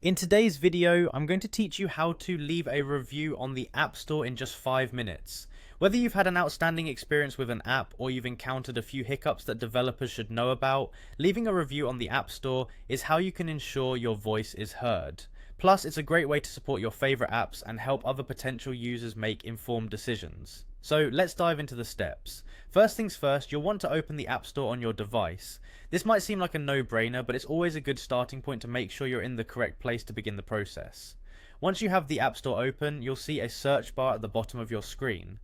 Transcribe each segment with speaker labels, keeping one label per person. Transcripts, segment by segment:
Speaker 1: In today's video, I'm going to teach you how to leave a review on the App Store in just 5 minutes. Whether you've had an outstanding experience with an app or you've encountered a few hiccups that developers should know about, leaving a review on the App Store is how you can ensure your voice is heard. Plus, it's a great way to support your favorite apps and help other potential users make informed decisions. So let's dive into the steps. First things first, you'll want to open the App Store on your device. This might seem like a no-brainer, but it's always a good starting point to make sure you're in the correct place to begin the process. Once you have the App Store open, you'll see a search bar at the bottom of your screen.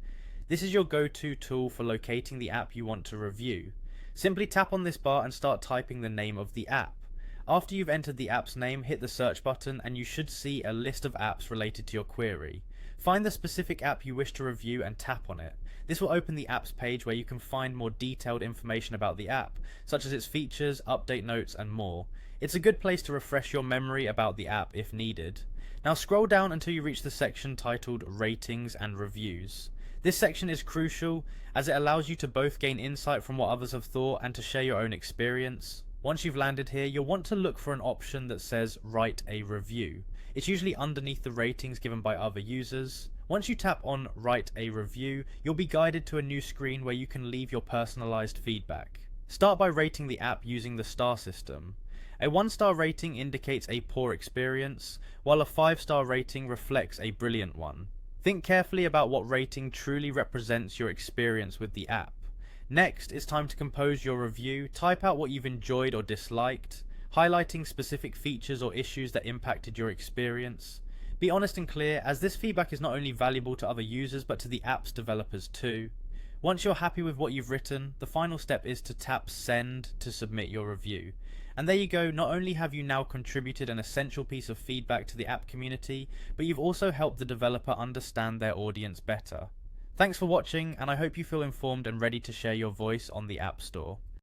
Speaker 1: This is your go-to tool for locating the app you want to review. Simply tap on this bar and start typing the name of the app. After you've entered the app's name, hit the search button and you should see a list of apps related to your query. Find the specific app you wish to review and tap on it. This will open the app's page where you can find more detailed information about the app, such as its features, update notes, and more. It's a good place to refresh your memory about the app if needed. Now scroll down until you reach the section titled Ratings and Reviews. This section is crucial as it allows you to both gain insight from what others have thought and to share your own experience. Once you've landed here, you'll want to look for an option that says Write a Review. It's usually underneath the ratings given by other users. Once you tap on Write a Review, you'll be guided to a new screen where you can leave your personalized feedback. Start by rating the app using the star system. A 1-star rating indicates a poor experience, while a 5-star rating reflects a brilliant one. Think carefully about what rating truly represents your experience with the app. Next, it's time to compose your review. Type out what you've enjoyed or disliked, highlighting specific features or issues that impacted your experience. Be honest and clear, as this feedback is not only valuable to other users but to the app's developers too. Once you're happy with what you've written, the final step is to tap Send to submit your review. And there you go, not only have you now contributed an essential piece of feedback to the app community, but you've also helped the developer understand their audience better. Thanks for watching, and I hope you feel informed and ready to share your voice on the App Store.